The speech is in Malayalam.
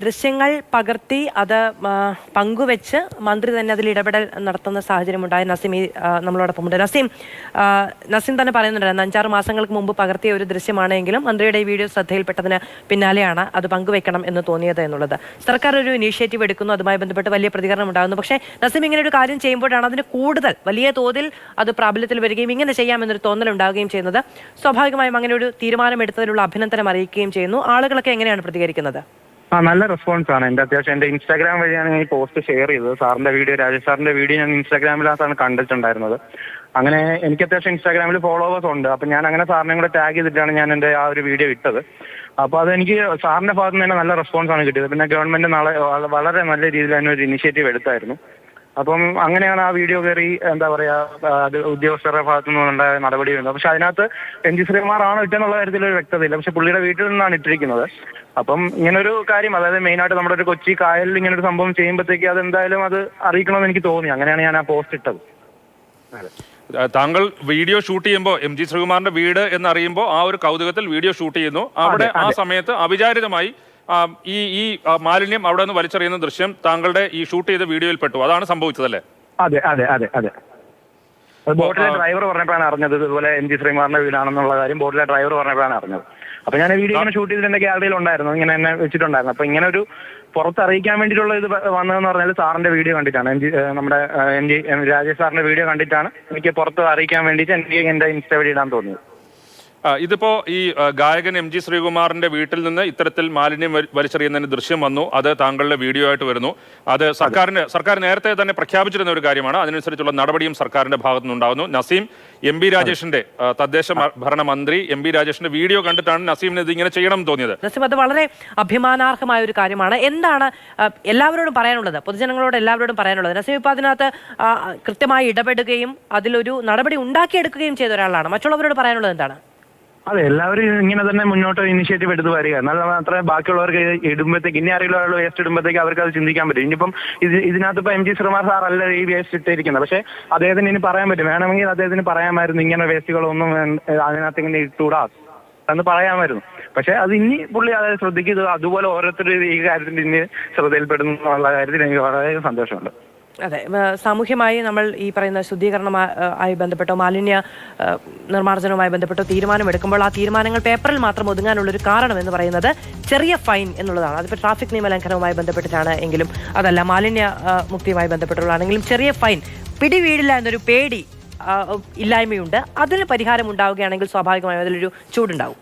ദൃശ്യങ്ങൾ പകർത്തി അത് പങ്കുവെച്ച് മന്ത്രി തന്നെ അതിൽ ഇടപെടൽ നടത്തുന്ന സാഹചര്യമുണ്ടായ നസീം നമ്മളോടൊപ്പമുണ്ട്. നസീം തന്നെ പറയുന്നുണ്ടായിരുന്നു 5-6 മാസങ്ങൾക്ക് മുമ്പ് പകർത്തിയ ഒരു ദൃശ്യമാണെങ്കിലും മന്ത്രിയുടെ ഈ വീഡിയോ ശ്രദ്ധയിൽപ്പെട്ടതിന് പിന്നാലെയാണ് അത് പങ്കുവെക്കണം എന്ന് തോന്നിയത് എന്നുള്ളത്. സർക്കാർ ഒരു ഇനീഷ്യേറ്റീവ് എടുക്കുന്നു, അതുമായി ബന്ധപ്പെട്ട് വലിയ പ്രതികരണം ഉണ്ടാകുന്നു. പക്ഷേ നസീം ഇങ്ങനെ ഒരു കാര്യം ചെയ്യുമ്പോഴാണ് അതിന് കൂടുതൽ വലിയ തോതിൽ അത് പ്രാബല്യത്തിൽ വരികയും ഇങ്ങനെ ചെയ്യാമെന്നൊരു തോന്നലുണ്ടാവുകയും ചെയ്യുന്നത്. സ്വാഭാവികമായും അങ്ങനെ ഒരു തീരുമാനമെടുത്തതിലുള്ള അഭിനന്ദനം അറിയിക്കുകയും ചെയ്യുന്നു. ആളുകളൊക്കെ എങ്ങനെയാണ് പ്രതികരിക്കുന്നത്? നല്ല റെസ്പോൺസ് ആണ്. അത്യാവശ്യം എന്റെ ഇൻസ്റ്റാഗ്രാം വഴിയാണ് ഞാൻ ഈ പോസ്റ്റ് ഷെയർ ചെയ്തത്. സാറിന്റെ വീഡിയോ, രാജേഷ് സാറിന്റെ വീഡിയോ ഞാൻ ഇൻസ്റ്റാഗ്രാമിലാണ് കണ്ടിട്ടുണ്ടായിരുന്നത്. അങ്ങനെ എനിക്ക് അത്യാവശ്യം ഇൻസ്റ്റാഗ്രാമിൽ ഫോളോവേഴ്സ് ഉണ്ട്. അപ്പൊ ഞാൻ അങ്ങനെ സാറിനെ കൂടെ ടാഗ് ചെയ്തിട്ടാണ് ഞാൻ എന്റെ ആ ഒരു വീഡിയോ ഇട്ടത്. അപ്പൊ അതെനിക്ക് സാറിന്റെ ഭാഗത്ത് നിന്ന് തന്നെ നല്ല റെസ്പോൺസ് ആണ് കിട്ടിയത്. പിന്നെ ഗവൺമെന്റ് വളരെ നല്ല രീതിയിൽ തന്നെ ഒരു ഇനിഷ്യേറ്റീവ് എടുത്തായിരുന്നു. അപ്പം അങ്ങനെയാണ് ആ വീഡിയോ കയറി എന്താ പറയാ അത് ഉദ്യോഗസ്ഥരുടെ ഭാഗത്തു നിന്നുണ്ടായ നടപടി വരുന്നത്. പക്ഷെ അതിനകത്ത് എം.ജി. ശ്രീകുമാർ ആണ് ഇട്ടെന്നുള്ള കാര്യത്തിൽ ഒരു വ്യക്തതയില്ല. പക്ഷെ പുള്ളിയുടെ വീട്ടിൽ നിന്നാണ് ഇട്ടിരിക്കുന്നത്. അപ്പം ഇങ്ങനൊരു കാര്യം, അതായത് മെയിനായിട്ട് നമ്മുടെ ഒരു കൊച്ചി കായലിൽ ഇങ്ങനെ ഒരു സംഭവം ചെയ്യുമ്പോഴത്തേക്ക് അത് എന്തായാലും അത് അറിയിക്കണമെന്ന് എനിക്ക് തോന്നി. അങ്ങനെയാണ് ഞാൻ ആ പോസ്റ്റ് ഇട്ടത്. താങ്കൾ വീഡിയോ ഷൂട്ട് ചെയ്യുമ്പോൾ എം.ജി. ശ്രീകുമാറിന്റെ വീട് എന്നറിയുമ്പോൾ ആ ഒരു കൗതുകത്തിൽ വീഡിയോ ഷൂട്ട് ചെയ്യുന്നു. അവിടെ ആ സമയത്ത് അവിചാരിതമായി ഈ മാലിന്യം അവിടെ നിന്ന് വലിച്ചെറിയുന്ന ദൃശ്യം താങ്കളുടെ ഈ ഷൂട്ട് ചെയ്ത വീഡിയോയിൽ പെട്ടു. അതാണ് സംഭവിച്ചതല്ലേ? അതെ അതെ അതെ അതെ. ബോട്ടിലെ ഡ്രൈവർ പറഞ്ഞപ്പോഴാണ് അറിഞ്ഞത് ഇതുപോലെ എം.ജി. ശ്രീകുമാറിന്റെ വീടാണെന്നുള്ള കാര്യം. ബോട്ടിലെ ഡ്രൈവർ പറഞ്ഞപ്പോഴാണ് അറിഞ്ഞത്. അപ്പൊ ഞാൻ വീഡിയോ ഇങ്ങനെ ഷൂട്ട് ചെയ്തിട്ട് എന്റെ ഗാലറിയിൽ ഉണ്ടായിരുന്നു, ഇങ്ങനെ എന്നെ വെച്ചിട്ടുണ്ടായിരുന്നു. അപ്പൊ ഇങ്ങനെ ഒരു പുറത്തറിയിക്കാൻ വേണ്ടിയിട്ടുള്ള ഇത് വന്നതെന്ന് പറഞ്ഞാൽ സാറിന്റെ വീഡിയോ കണ്ടിട്ടാണ്, നമ്മുടെ രാജേഷ് സാറിന്റെ വീഡിയോ കണ്ടിട്ടാണ് എനിക്ക് പുറത്ത് അറിയിക്കാൻ വേണ്ടിയിട്ട് എനിക്ക് എന്റെ ഇൻസ്റ്റ വഴി ഇടാൻ തോന്നിയത്. ഇതിപ്പോ ഈ ഗായകൻ എം.ജി. ശ്രീകുമാറിന്റെ വീട്ടിൽ നിന്ന് ഇത്തരത്തിൽ മാലിന്യം വലിച്ചെറിയുന്നതിന് ദൃശ്യം വന്നു. അത് താങ്കളുടെ വീഡിയോ ആയിട്ട് വരുന്നു. അത് സർക്കാർ നേരത്തെ തന്നെ പ്രഖ്യാപിച്ചിരുന്ന ഒരു കാര്യമാണ്. അതിനനുസരിച്ചുള്ള നടപടിയും സർക്കാരിന്റെ ഭാഗത്തു നിന്നുണ്ടാകുന്നു. നസീം എം.ബി. രാജേഷിന്റെ തദ്ദേശ ഭരണ മന്ത്രി എം.ബി. രാജേഷിന്റെ വീഡിയോ കണ്ടിട്ടാണ് നസീമിന് ഇത് ഇങ്ങനെ ചെയ്യണം തോന്നിയത്. നസീം, അത് വളരെ അഭിമാനാർഹമായ ഒരു കാര്യമാണ്. എന്താണ് എല്ലാവരോടും പറയാനുള്ളത്, പൊതുജനങ്ങളോട് എല്ലാവരോടും പറയാനുള്ളത്? നസീം ഇപ്പൊ അതിനകത്ത് കൃത്യമായി ഇടപെടുകയും അതിലൊരു നടപടി ഉണ്ടാക്കിയെടുക്കുകയും ചെയ്ത ഒരാളാണ്. മറ്റുള്ളവരോട് പറയാനുള്ളത് എന്താണ്? അതെ, എല്ലാവരും ഇങ്ങനെ തന്നെ മുന്നോട്ട് ഇനിഷ്യേറ്റീവ് എടുത്ത് വരിക. എന്നാൽ മാത്രമേ ബാക്കിയുള്ളവർക്ക് ഇടുമ്പോഴത്തേക്ക്, ഇനി അറിയുള്ള ആൾ വേസ്റ്റ് ഇടുമ്പോഴത്തേക്ക് അവർക്ക് അത് ചിന്തിക്കാൻ പറ്റും. ഇനിയിപ്പം ഇതിനകത്ത് ഇപ്പൊ എം.ജി. ശ്രീകുമാർ സാർ അല്ല ഈ വേസ്റ്റ് ഇട്ടിരിക്കുന്നത്. പക്ഷെ അദ്ദേഹത്തിന് ഇനി പറയാൻ പറ്റും, വേണമെങ്കിൽ അദ്ദേഹത്തിന് പറയാമായിരുന്നു ഇങ്ങനെ വേസ്റ്റുകളൊന്നും അതിനകത്ത് ഇങ്ങനെ ഇട്ടുകൂടാ എന്ന് പറയാമായിരുന്നു. പക്ഷെ അത് ഇനി പുള്ളി അതായത് ശ്രദ്ധിക്കുന്നത്, അതുപോലെ ഓരോരുത്തരും ഈ കാര്യത്തിൽ ഇനി ശ്രദ്ധയിൽപ്പെടുന്നു എന്നുള്ള കാര്യത്തിൽ എനിക്ക് വളരെ സന്തോഷമുണ്ട്. അതെ, സാമൂഹ്യമായി നമ്മൾ ഈ പറയുന്ന ശുദ്ധീകരണമായി ബന്ധപ്പെട്ടോ മാലിന്യ നിർമ്മാർജ്ജനവുമായി ബന്ധപ്പെട്ടോ തീരുമാനമെടുക്കുമ്പോൾ ആ തീരുമാനങ്ങൾ പേപ്പറിൽ മാത്രം ഒതുങ്ങാനുള്ളൊരു കാരണം എന്ന് പറയുന്നത് ചെറിയ ഫൈൻ എന്നുള്ളതാണ്. അതിപ്പോൾ ട്രാഫിക് നിയമലംഘനവുമായി ബന്ധപ്പെട്ടിട്ടാണ് എങ്കിലും, അതല്ല മാലിന്യ മുക്തിയുമായി ബന്ധപ്പെട്ടുള്ളതാണെങ്കിലും ചെറിയ ഫൈൻ പിടിവീഴില്ല എന്നൊരു പേടി ഇല്ലായ്മയുണ്ട്. അതിന് പരിഹാരം ഉണ്ടാവുകയാണെങ്കിൽ സ്വാഭാവികമായും അതിലൊരു ചൂടുണ്ടാവും.